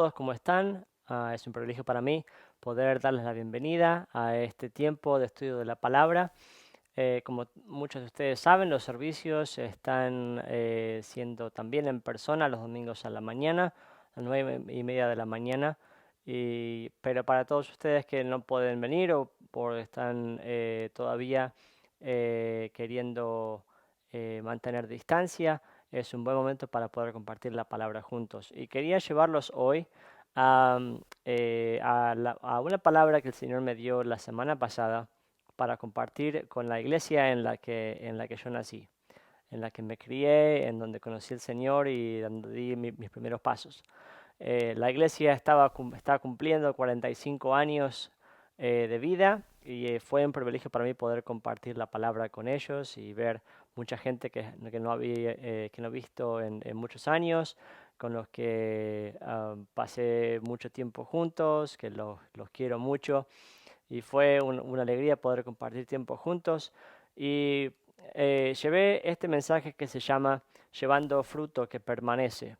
todos, ¿cómo están? Es un privilegio para mí poder darles la bienvenida a este tiempo de estudio de la palabra. Como muchos de ustedes saben, los servicios están siendo también en persona los domingos a la mañana, a las 9:30 de la mañana. Pero para todos ustedes que no pueden venir o por están todavía queriendo mantener distancia, es un buen momento para poder compartir la palabra juntos. Y quería llevarlos hoy a una palabra que el Señor me dio la semana pasada para compartir con la iglesia en la que yo nací, en la que me crié, en donde conocí al Señor y donde di mis primeros pasos. La iglesia estaba cumpliendo 45 años de vida y fue un privilegio para mí poder compartir la palabra con ellos y ver mucha gente que no he visto en muchos años, con los que pasé mucho tiempo juntos, que los quiero mucho y fue una alegría poder compartir tiempo juntos. Y llevé este mensaje que se llama Llevando fruto que permanece.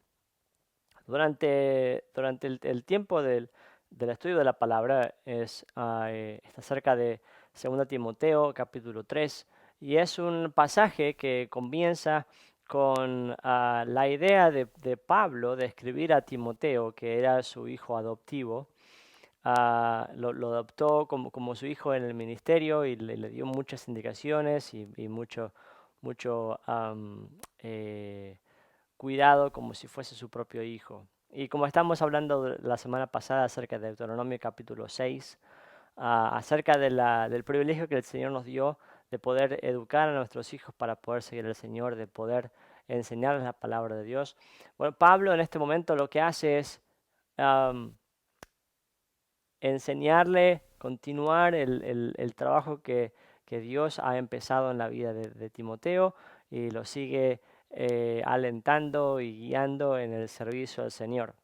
Durante el tiempo del estudio de la palabra está cerca de 2 Timoteo capítulo 3 y es un pasaje que comienza con la idea de Pablo de escribir a Timoteo, que era su hijo adoptivo. Lo adoptó como su hijo en el ministerio y le dio muchas indicaciones y mucho cuidado como si fuese su propio hijo. Y como estamos hablando la semana pasada acerca de Deuteronomio capítulo 6, acerca del privilegio que el Señor nos dio de poder educar a nuestros hijos para poder seguir al Señor, de poder enseñarles la palabra de Dios. Bueno, Pablo en este momento lo que hace es um, enseñarle, continuar el trabajo que Dios ha empezado en la vida de Timoteo y lo sigue alentando y guiando en el servicio al Señor.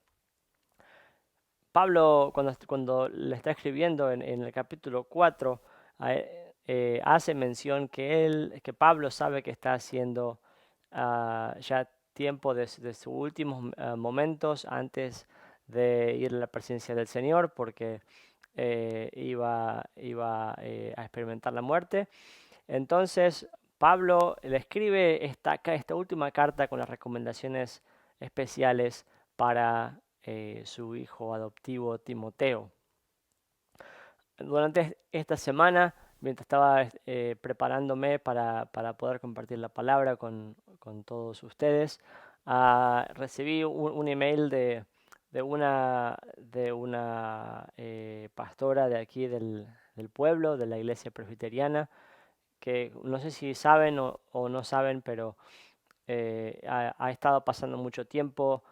Pablo, cuando le está escribiendo en el capítulo 4, hace mención que Pablo sabe que está haciendo ya tiempo de sus últimos momentos antes de ir a la presencia del Señor, porque iba a experimentar la muerte. Entonces, Pablo le escribe esta última carta con las recomendaciones especiales para su hijo adoptivo Timoteo. Durante esta semana, mientras estaba preparándome para poder compartir la palabra con todos ustedes, recibí un email de una pastora de aquí del pueblo, de la iglesia presbiteriana, que no sé si saben o no saben, pero ha estado pasando mucho tiempo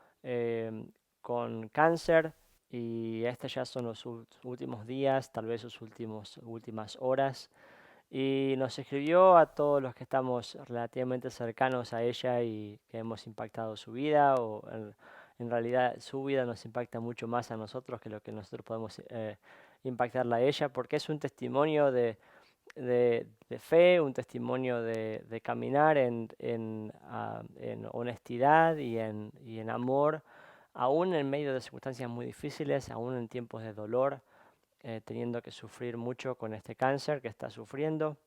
con cáncer y estos ya son los últimos días, tal vez sus últimas horas. Y nos escribió a todos los que estamos relativamente cercanos a ella y que hemos impactado su vida, en realidad su vida nos impacta mucho más a nosotros que lo que nosotros podemos impactarla a ella, porque es un testimonio de fe, un testimonio de caminar en honestidad y en amor, aún en medio de circunstancias muy difíciles, aún en tiempos de dolor, teniendo que sufrir mucho con este cáncer que está sufriendo.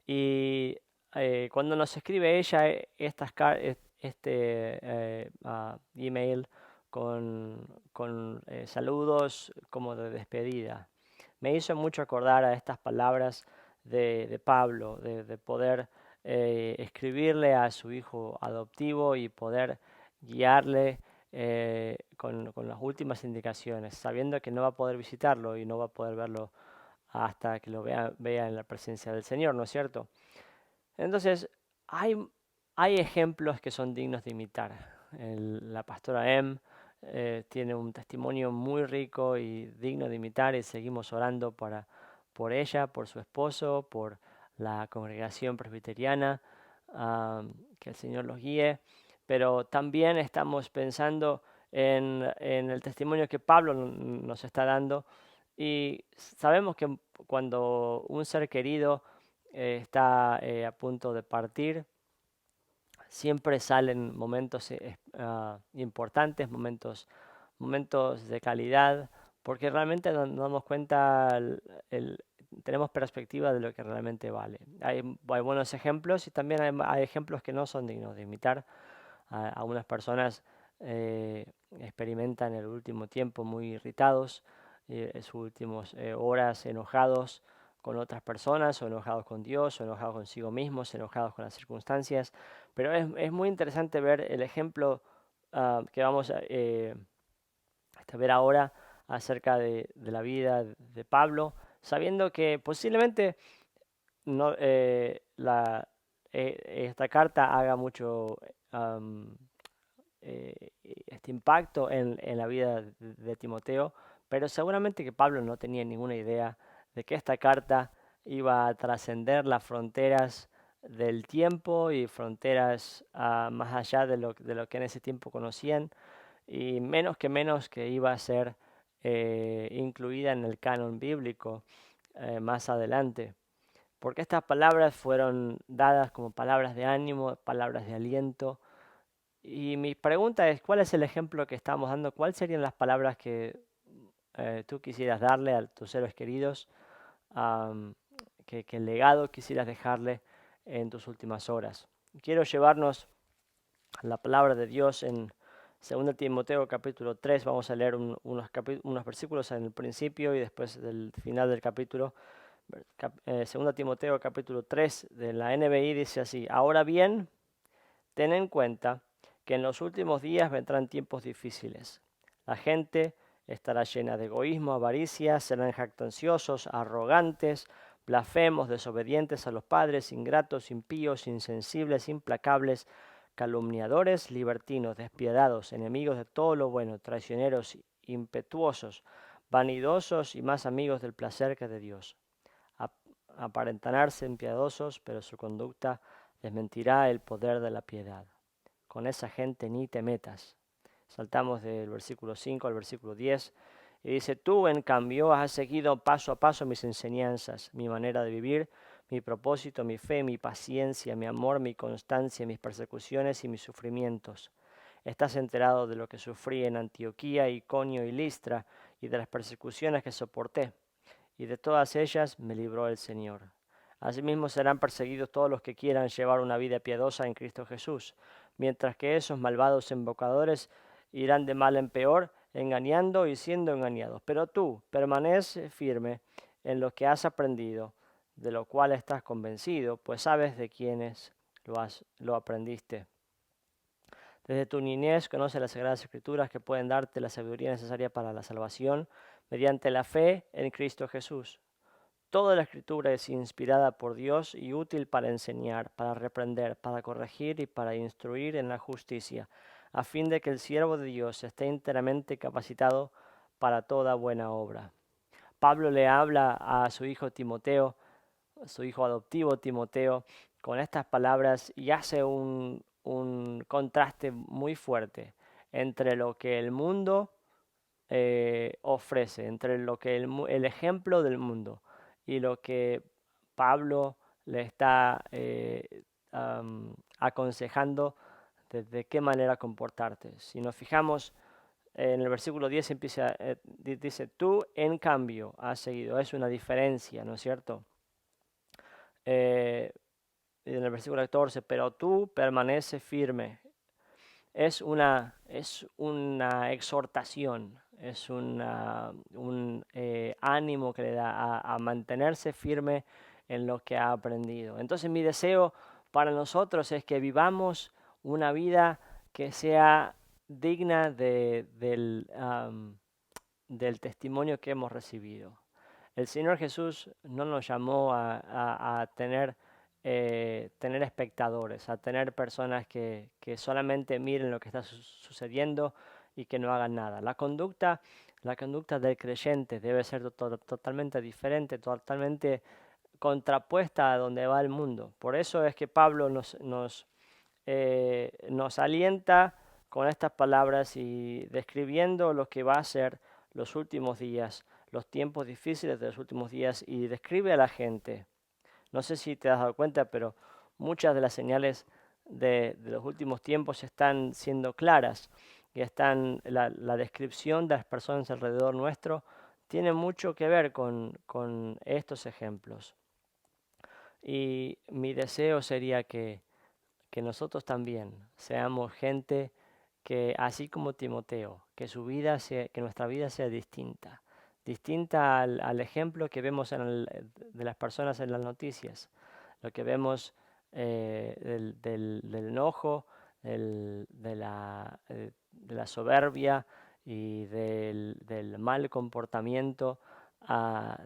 Y cuando nos escribe ella email con saludos como de despedida, me hizo mucho acordar a estas palabras de Pablo, de poder escribirle a su hijo adoptivo y poder guiarle con las últimas indicaciones, sabiendo que no va a poder visitarlo y no va a poder verlo hasta que lo vea en la presencia del Señor, ¿no es cierto? Entonces, hay, hay ejemplos que son dignos de imitar. La pastora tiene un testimonio muy rico y digno de imitar y seguimos orando por ella, por su esposo, por la congregación presbiteriana, que el Señor los guíe, pero también estamos pensando en el testimonio que Pablo nos está dando y sabemos que cuando un ser querido está a punto de partir, siempre salen momentos importantes, momentos momentos de calidad, porque realmente nos damos cuenta, tenemos perspectiva de lo que realmente vale. Hay buenos ejemplos y también hay ejemplos que no son dignos de imitar. Algunas personas experimentan el último tiempo muy irritados, en sus últimas horas enojados con otras personas, o enojados con Dios, o enojados consigo mismos, enojados con las circunstancias. Pero es muy interesante ver el ejemplo que vamos a ver ahora acerca de la vida de Pablo, sabiendo que posiblemente no, esta carta haga mucho este impacto en la vida de Timoteo, pero seguramente que Pablo no tenía ninguna idea de que esta carta iba a trascender las fronteras del tiempo y fronteras más allá de lo que en ese tiempo conocían, y menos que iba a ser incluida en el canon bíblico más adelante. Porque estas palabras fueron dadas como palabras de ánimo, palabras de aliento. Y mi pregunta es, ¿cuál es el ejemplo que estamos dando? ¿Cuáles serían las palabras que tú quisieras darle a tus seres queridos? am, que el legado quisieras dejarle en tus últimas horas. Quiero llevarnos a la palabra de Dios en 2 Timoteo capítulo 3. Vamos a leer unos versículos en el principio y después del final del capítulo. 2 Timoteo capítulo 3 de la NBI dice así: Ahora bien, ten en cuenta que en los últimos días vendrán tiempos difíciles. La gente estará llena de egoísmo, avaricia, serán jactanciosos, arrogantes, blasfemos, desobedientes a los padres, ingratos, impíos, insensibles, implacables, calumniadores, libertinos, despiadados, enemigos de todo lo bueno, traicioneros, impetuosos, vanidosos y más amigos del placer que de Dios. Aparentarse piadosos, pero su conducta desmentirá el poder de la piedad. Con esa gente ni te metas. Saltamos del versículo 5 al versículo 10 y dice: Tú, en cambio, has seguido paso a paso mis enseñanzas, mi manera de vivir, mi propósito, mi fe, mi paciencia, mi amor, mi constancia, mis persecuciones y mis sufrimientos. Estás enterado de lo que sufrí en Antioquía, Iconio y Listra, y de las persecuciones que soporté, y de todas ellas me libró el Señor. Asimismo serán perseguidos todos los que quieran llevar una vida piadosa en Cristo Jesús, mientras que esos malvados embaucadores irán de mal en peor, engañando y siendo engañados. Pero tú permanece firme en lo que has aprendido, de lo cual estás convencido, pues sabes de quiénes lo aprendiste. Desde tu niñez conoces las Sagradas Escrituras, que pueden darte la sabiduría necesaria para la salvación mediante la fe en Cristo Jesús. Toda la Escritura es inspirada por Dios y útil para enseñar, para reprender, para corregir y para instruir en la justicia, a fin de que el siervo de Dios esté enteramente capacitado para toda buena obra. Pablo le habla a su hijo Timoteo, su hijo adoptivo Timoteo, con estas palabras, y hace un contraste muy fuerte entre lo que el mundo ofrece, entre lo que el ejemplo del mundo y lo que Pablo le está aconsejando de qué manera comportarte. Si nos fijamos en el versículo 10 empieza, dice: tú en cambio has seguido. Es una diferencia, ¿no es cierto? En el versículo 14: pero tú permanece firme. Es una exhortación, es un ánimo que le da a mantenerse firme en lo que ha aprendido. Entonces mi deseo para nosotros es que vivamos una vida que sea digna del testimonio que hemos recibido. El Señor Jesús no nos llamó a tener espectadores, a tener personas que solamente miren lo que está sucediendo y que no hagan nada. La conducta del creyente debe ser totalmente diferente, totalmente contrapuesta a donde va el mundo. Por eso es que Pablo nos alienta con estas palabras y describiendo lo que va a ser los últimos días, los tiempos difíciles de los últimos días, y describe a la gente. No sé si te has dado cuenta, pero muchas de las señales de los últimos tiempos están siendo claras. y están la descripción de las personas alrededor nuestro, tiene mucho que ver con estos ejemplos. Y mi deseo sería que nosotros también seamos gente que, así como Timoteo, que nuestra vida sea distinta, distinta al ejemplo que vemos de las personas en las noticias, lo que vemos del enojo, de la soberbia y del mal comportamiento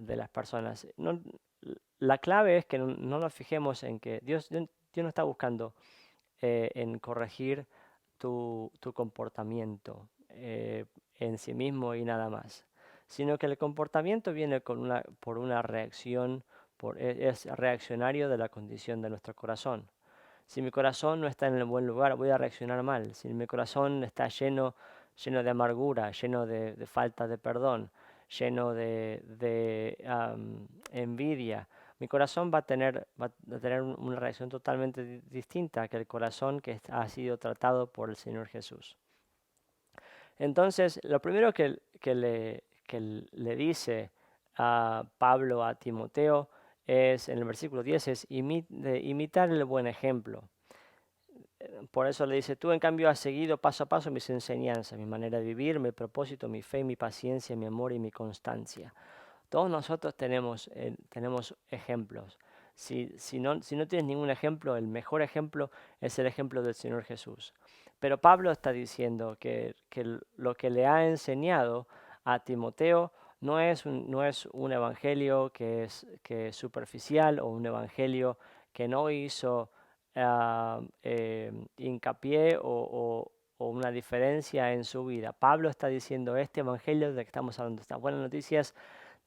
de las personas. La clave es que no nos fijemos en que Dios no está buscando en corregir tu comportamiento en sí mismo y nada más, sino que el comportamiento viene por una reacción, es reaccionario de la condición de nuestro corazón. Si mi corazón no está en el buen lugar, voy a reaccionar mal. Si mi corazón está lleno de amargura, lleno de falta de perdón, lleno de envidia, mi corazón va a tener una reacción totalmente distinta que el corazón que ha sido tratado por el Señor Jesús. Entonces, lo primero que le dice a Pablo a Timoteo es, en el versículo 10, es imitar el buen ejemplo. Por eso le dice, tú en cambio has seguido paso a paso mis enseñanzas, mi manera de vivir, mi propósito, mi fe, mi paciencia, mi amor y mi constancia. Todos nosotros tenemos ejemplos. Si no tienes ningún ejemplo, el mejor ejemplo es el ejemplo del Señor Jesús. Pero Pablo está diciendo que lo que le ha enseñado a Timoteo no es un evangelio que es superficial, o un evangelio que no hizo hincapié o una diferencia en su vida. Pablo está diciendo, este evangelio del que estamos hablando, estas buenas noticias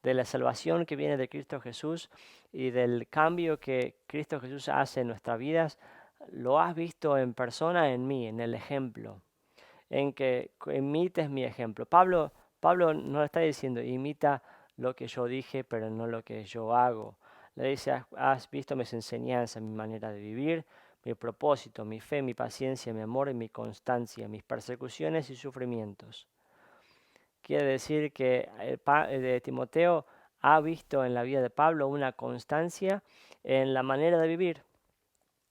de la salvación que viene de Cristo Jesús y del cambio que Cristo Jesús hace en nuestras vidas, lo has visto en persona en mí, en el ejemplo, en que imites mi ejemplo. Pablo no le está diciendo, imita lo que yo dije, pero no lo que yo hago. Le dice, has visto mis enseñanzas, mi manera de vivir, mi propósito, mi fe, mi paciencia, mi amor y mi constancia, mis persecuciones y sufrimientos. Quiere decir que Timoteo ha visto en la vida de Pablo una constancia en la manera de vivir.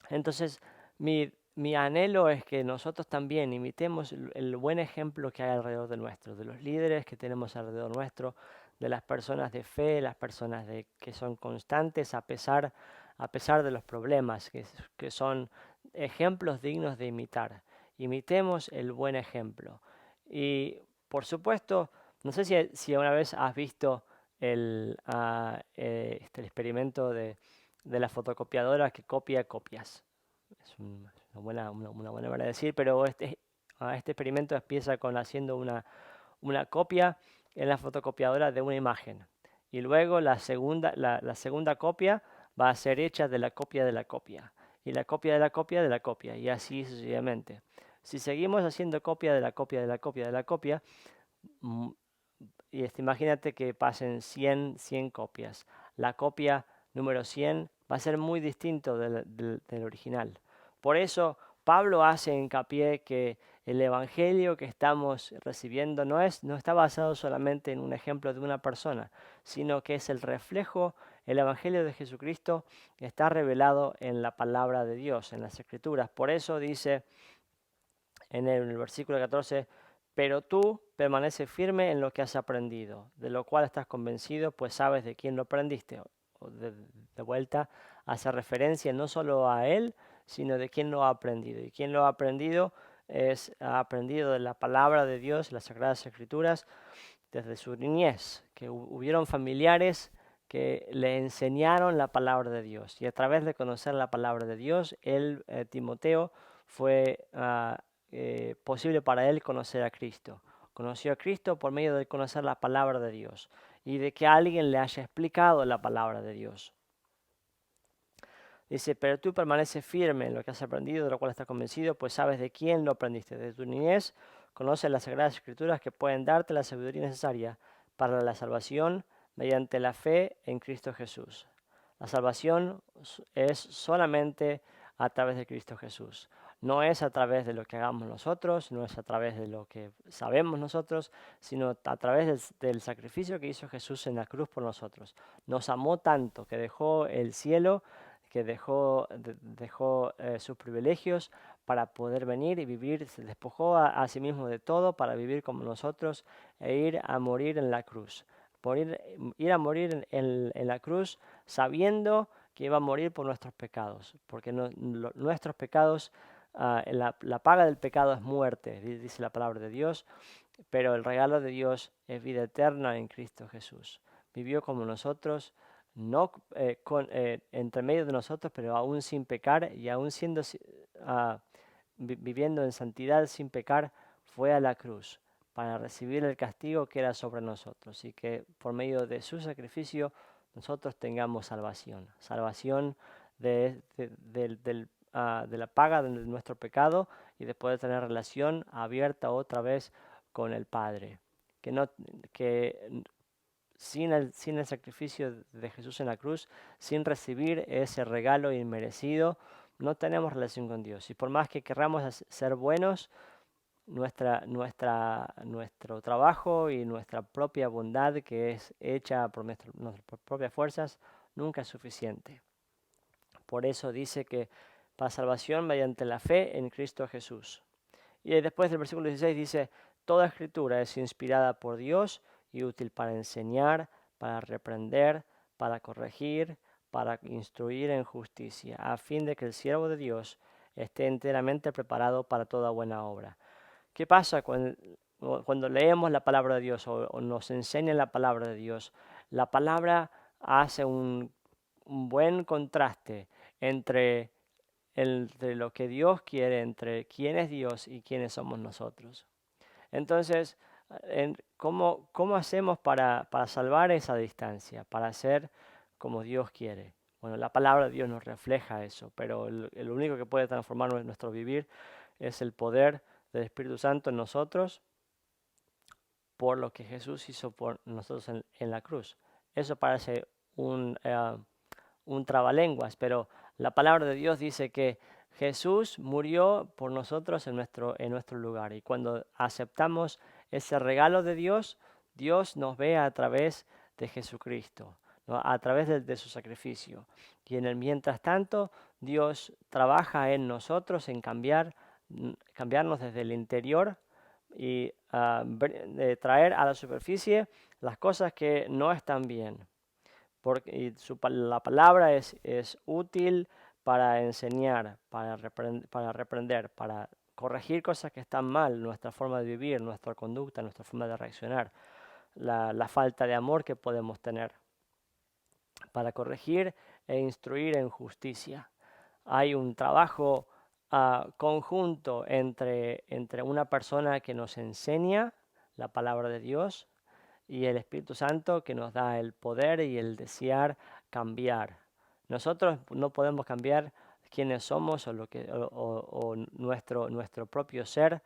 Entonces, mi anhelo es que nosotros también imitemos el buen ejemplo que hay alrededor de nuestro, de los líderes que tenemos alrededor nuestro, de las personas de fe, las personas que son constantes a pesar de los problemas, que son ejemplos dignos de imitar. Imitemos el buen ejemplo. Y por supuesto, no sé si una vez has visto el experimento de la fotocopiadora que copia copias. Es una buena manera de decir, pero este experimento empieza con haciendo una copia en la fotocopiadora de una imagen. Y luego la segunda copia va a ser hecha de la copia de la copia. Y la copia de la copia de la copia. Y así sucesivamente. Si seguimos haciendo copia de la copia de la copia de la copia, y imagínate que pasen 100 copias. La copia número 100 va a ser muy distinto del original. Por eso Pablo hace hincapié que el evangelio que estamos recibiendo no está basado solamente en un ejemplo de una persona, sino que es el reflejo, el evangelio de Jesucristo que está revelado en la palabra de Dios, en las Escrituras. Por eso dice en el versículo 14, pero tú permaneces firme en lo que has aprendido, de lo cual estás convencido, pues sabes de quién lo aprendiste. De vuelta hace referencia no solo a él, sino de quién lo ha aprendido. Y quién lo ha aprendido ha aprendido de la palabra de Dios, las Sagradas Escrituras, desde su niñez, que hubieron familiares que le enseñaron la palabra de Dios. Y a través de conocer la palabra de Dios, Timoteo, fue posible para él conocer a Cristo. Conoció a Cristo por medio de conocer la palabra de Dios y de que alguien le haya explicado la palabra de Dios. Dice, pero tú permaneces firme en lo que has aprendido, de lo cual estás convencido, pues sabes de quién lo aprendiste. Desde tu niñez conoces las Sagradas Escrituras que pueden darte la sabiduría necesaria para la salvación mediante la fe en Cristo Jesús. La salvación es solamente a través de Cristo Jesús. No es a través de lo que hagamos nosotros, no es a través de lo que sabemos nosotros, sino a través del sacrificio que hizo Jesús en la cruz por nosotros. Nos amó tanto que dejó el cielo, que dejó sus privilegios para poder venir y vivir, se despojó a sí mismo de todo para vivir como nosotros e ir a morir en la cruz. Ir a morir en la cruz sabiendo que iba a morir por nuestros pecados, porque nuestros pecados, la paga del pecado es muerte, dice la palabra de Dios, pero el regalo de Dios es vida eterna en Cristo Jesús. Vivió como nosotros, no entre medio de nosotros, pero aún sin pecar y aún siendo viviendo en santidad sin pecar, fue a la cruz para recibir el castigo que era sobre nosotros y que por medio de su sacrificio nosotros tengamos salvación. Salvación de la paga de nuestro pecado y de poder tener relación abierta otra vez con el Padre. Que sin el sacrificio de Jesús en la cruz, sin recibir ese regalo inmerecido, no tenemos relación con Dios. Y por más que querramos ser buenos, nuestro trabajo y nuestra propia bondad, que es hecha por nuestras propias fuerzas, nunca es suficiente. Por eso dice que para salvación mediante la fe en Cristo Jesús. Y después del versículo 16 dice, toda escritura es inspirada por Dios y útil para enseñar, para reprender, para corregir, para instruir en justicia, a fin de que el siervo de Dios esté enteramente preparado para toda buena obra. ¿Qué pasa cuando leemos la palabra de Dios o nos enseña la palabra de Dios? La palabra hace un buen contraste entre lo que Dios quiere, entre quién es Dios y quiénes somos nosotros. Entonces, ¿cómo hacemos para salvar esa distancia, para ser como Dios quiere? Bueno, la palabra de Dios nos refleja eso, pero el único que puede transformar nuestro vivir es el poder del Espíritu Santo en nosotros por lo que Jesús hizo por nosotros en la cruz. Eso parece un trabalenguas, pero la palabra de Dios dice que Jesús murió por nosotros en nuestro lugar. Y cuando aceptamos ese regalo de Dios, Dios nos ve a través de Jesucristo, ¿no? A través de su sacrificio. Y en el mientras tanto, Dios trabaja en nosotros en cambiarnos desde el interior y traer a la superficie las cosas que no están bien. Porque la palabra es útil para enseñar, para reprender, para corregir cosas que están mal, nuestra forma de vivir, nuestra conducta, nuestra forma de reaccionar, la falta de amor que podemos tener, para corregir e instruir en justicia. Hay un trabajo conjunto entre una persona que nos enseña la palabra de Dios y el Espíritu Santo que nos da el poder y el desear cambiar. Nosotros no podemos cambiar quiénes somos o nuestro propio ser,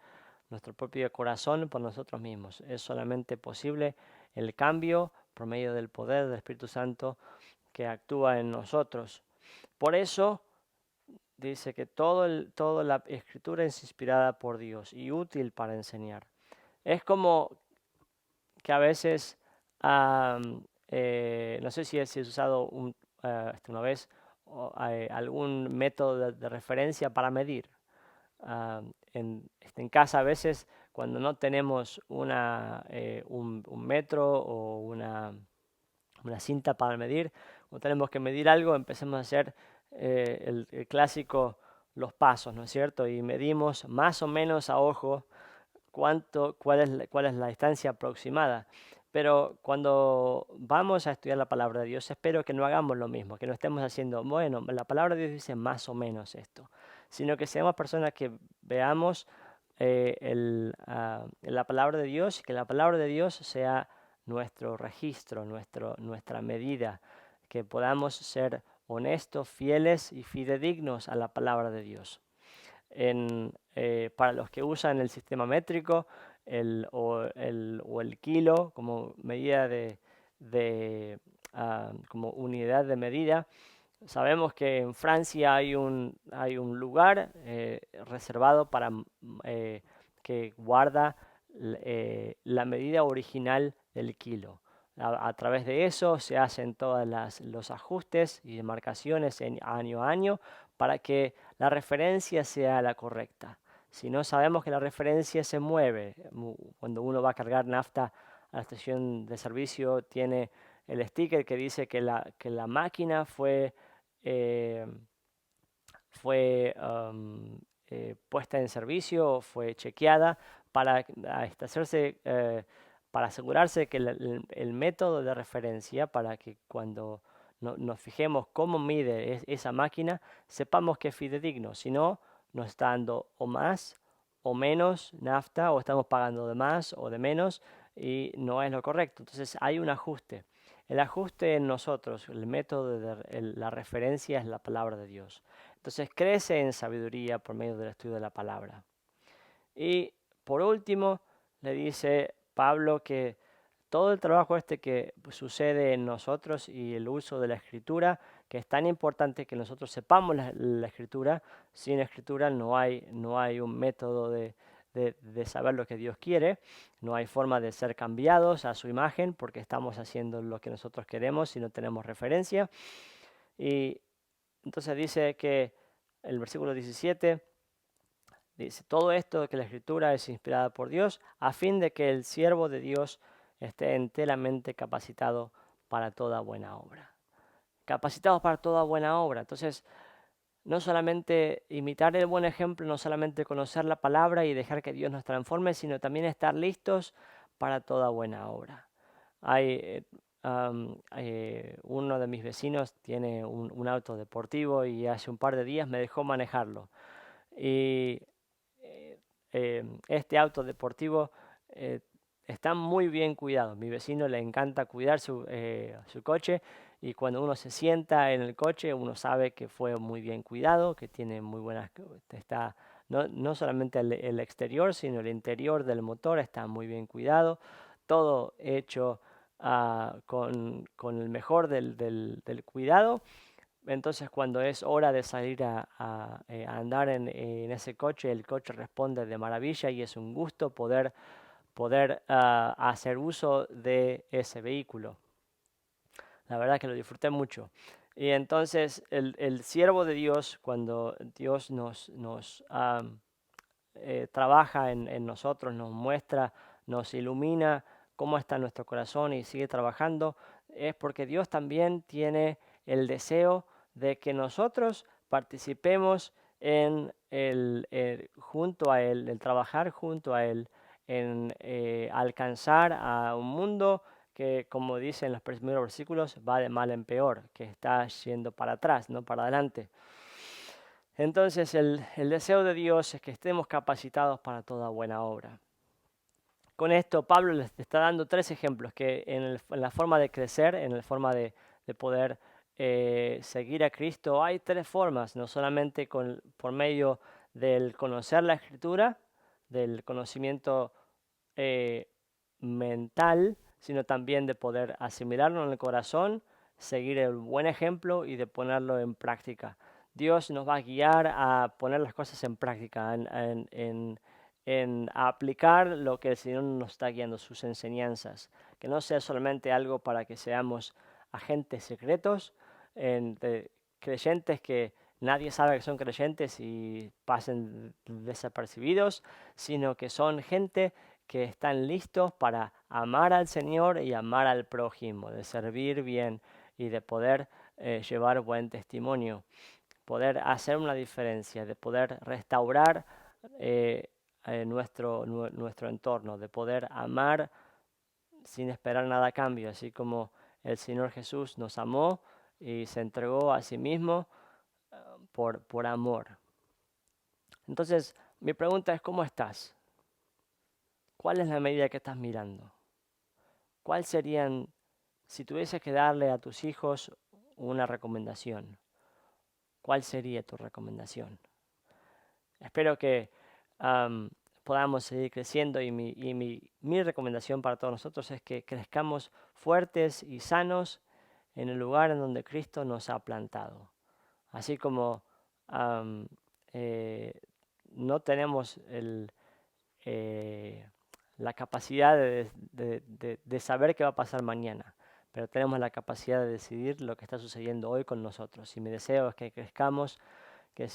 nuestro propio corazón por nosotros mismos. Es solamente posible el cambio por medio del poder del Espíritu Santo que actúa en nosotros. Por eso dice que toda la escritura es inspirada por Dios y útil para enseñar. Es como que a veces, no sé si has usado una vez algún método de referencia para medir. En casa a veces cuando no tenemos un metro o una cinta para medir, cuando tenemos que medir algo, empecemos a hacer el clásico, los pasos, ¿no es cierto? Y medimos más o menos a ojo cuál es la distancia aproximada. Pero cuando vamos a estudiar la palabra de Dios, espero que no hagamos lo mismo, que no estemos haciendo, bueno, la palabra de Dios dice más o menos esto, sino que seamos personas que veamos la palabra de Dios y que la palabra de Dios sea nuestro registro, nuestra medida, que podamos ser honestos, fieles y fidedignos a la palabra de Dios. Para los que usan el sistema métrico o el kilo como medida como unidad de medida, Sabemos que en Francia hay un lugar reservado para que guarda la medida original del kilo. A través de eso se hacen todos los ajustes y demarcaciones año a año para que la referencia sea la correcta. Si no sabemos que la referencia se mueve, cuando uno va a cargar nafta a la estación de servicio, tiene el sticker que dice que la máquina eh, fue puesta en servicio, fue chequeada para hacerse, para asegurarse que el método de referencia, para que cuando nos fijemos cómo mide esa máquina, sepamos que es fidedigno. Si no, nos está dando o más o menos nafta, o estamos pagando de más o de menos, y no es lo correcto. Entonces hay un ajuste. El ajuste en nosotros, el método de la referencia es la palabra de Dios. Entonces crece en sabiduría por medio del estudio de la palabra. Y por último, le dice Pablo que todo el trabajo este que sucede en nosotros y el uso de la escritura, que es tan importante que nosotros sepamos la escritura. Sin escritura no hay un método de saber lo que Dios quiere, no hay forma de ser cambiados a su imagen porque estamos haciendo lo que nosotros queremos si no tenemos referencia. Y entonces dice que el versículo 17 dice, todo esto que la escritura es inspirada por Dios a fin de que el siervo de Dios esté enteramente capacitado para toda buena obra. Capacitados para toda buena obra. Entonces, no solamente imitar el buen ejemplo, no solamente conocer la palabra y dejar que Dios nos transforme, sino también estar listos para toda buena obra. Uno de mis vecinos tiene un auto deportivo y hace un par de días me dejó manejarlo. Y este auto deportivo eh, está muy bien cuidado. Mi vecino le encanta cuidar su coche, y cuando uno se sienta en el coche uno sabe que fue muy bien cuidado, que tiene muy buenas, está no solamente el exterior sino el interior del motor está muy bien cuidado, todo hecho con el mejor del cuidado. Entonces cuando es hora de salir a andar en ese coche, el coche responde de maravilla y es un gusto poder hacer uso de ese vehículo. La verdad que lo disfruté mucho. Y entonces el siervo de Dios, cuando Dios nos trabaja en nosotros, nos muestra, nos ilumina cómo está nuestro corazón y sigue trabajando, es porque Dios también tiene el deseo de que nosotros participemos en junto a Él, el trabajar junto a Él, en alcanzar a un mundo que, como dice en los primeros versículos, va de mal en peor, que está yendo para atrás, no para adelante. Entonces el deseo de Dios es que estemos capacitados para toda buena obra. Con esto Pablo les está dando 3 ejemplos que en la forma de crecer, en la forma de poder seguir a Cristo, hay 3 formas, no solamente por medio del conocer la Escritura, del conocimiento mental, sino también de poder asimilarlo en el corazón, seguir el buen ejemplo y de ponerlo en práctica. Dios nos va a guiar a poner las cosas en práctica, en aplicar lo que el Señor nos está guiando, sus enseñanzas. Que no sea solamente algo para que seamos agentes secretos, de creyentes que nadie sabe que son creyentes y pasen desapercibidos, sino que son gente que están listos para amar al Señor y amar al prójimo, de servir bien y de poder llevar buen testimonio, poder hacer una diferencia, de poder restaurar nuestro entorno, de poder amar sin esperar nada a cambio, así como el Señor Jesús nos amó y se entregó a sí mismo por amor. Entonces, mi pregunta es, ¿cómo estás? ¿Cuál es la medida que estás mirando? ¿Cuál serían, si tuvieses que darle a tus hijos una recomendación, cuál sería tu recomendación? Espero que podamos seguir creciendo y mi recomendación para todos nosotros es que crezcamos fuertes y sanos en el lugar en donde Cristo nos ha plantado. Así como am, no tenemos eh, la capacidad de saber qué va a pasar mañana, pero tenemos la capacidad de decidir lo que está sucediendo hoy con nosotros. Y mi deseo es que crezcamos, que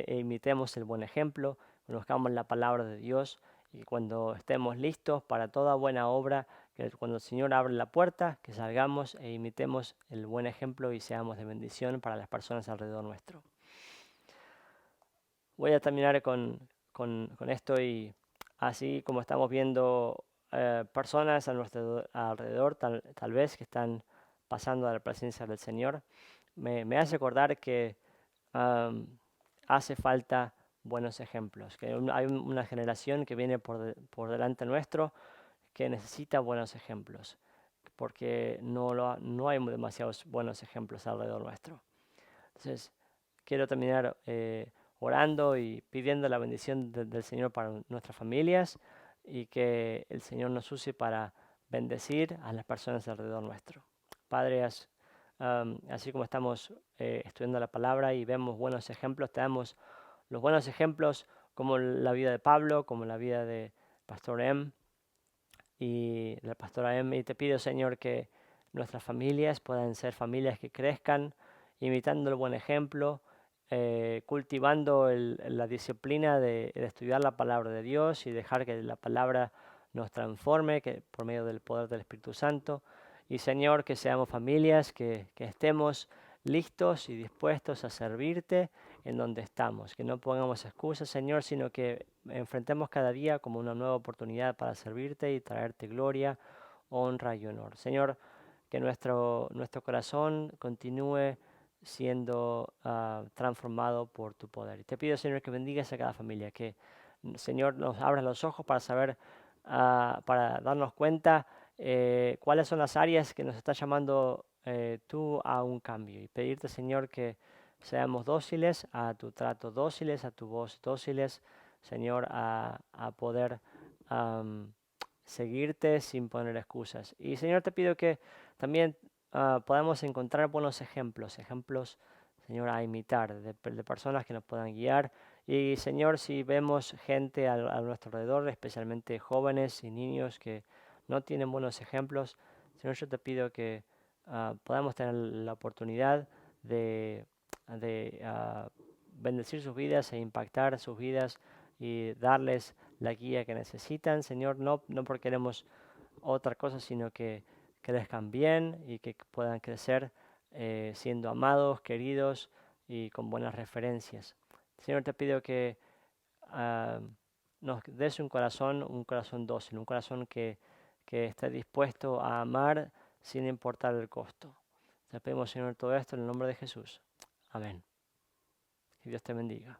imitemos el buen ejemplo, conozcamos la palabra de Dios y cuando estemos listos para toda buena obra, que cuando el Señor abre la puerta, que salgamos e imitemos el buen ejemplo y seamos de bendición para las personas alrededor nuestro. Voy a terminar con esto y así como estamos viendo personas a nuestro alrededor, tal vez que están pasando a la presencia del Señor, me hace recordar que am, hace falta buenos ejemplos, que hay una generación que viene por delante nuestro que necesita buenos ejemplos, porque no hay demasiados buenos ejemplos alrededor nuestro. Entonces, quiero terminar orando y pidiendo la bendición del Señor para nuestras familias y que el Señor nos use para bendecir a las personas alrededor nuestro. Padre, así como estamos estudiando la palabra y vemos buenos ejemplos, te damos los buenos ejemplos como la vida de Pablo, como la vida de Pastor M y la pastora M. Y te pido, Señor, que nuestras familias puedan ser familias que crezcan imitando el buen ejemplo, cultivando la disciplina de estudiar la palabra de Dios y dejar que la palabra nos transforme que, por medio del poder del Espíritu Santo. Y Señor, que seamos familias, que estemos listos y dispuestos a servirte en donde estamos, que no pongamos excusas, Señor, sino que enfrentemos cada día como una nueva oportunidad para servirte y traerte gloria, honra y honor. Señor, que nuestro corazón continúe siendo transformado por tu poder. Y te pido, Señor, que bendigas a cada familia, que, Señor, nos abras los ojos para saber, para darnos cuenta cuáles son las áreas que nos está llamando tú a un cambio. Y pedirte, Señor, que seamos dóciles a tu trato, dóciles a tu voz, dóciles, Señor, a poder seguirte sin poner excusas. Y, Señor, te pido que también podamos encontrar buenos ejemplos, Señor, a imitar, de personas que nos puedan guiar. Y, Señor, si vemos gente a nuestro alrededor, especialmente jóvenes y niños que no tienen buenos ejemplos, Señor, yo te pido que podamos tener la oportunidad de bendecir sus vidas e impactar sus vidas y darles la guía que necesitan, Señor, no porque queremos otra cosa, sino que crezcan bien y que puedan crecer siendo amados, queridos y con buenas referencias. Señor, te pido que ah, nos des un corazón dócil, un corazón que esté dispuesto a amar sin importar el costo. Te pedimos, Señor, todo esto en el nombre de Jesús. Amén. Que Dios te bendiga.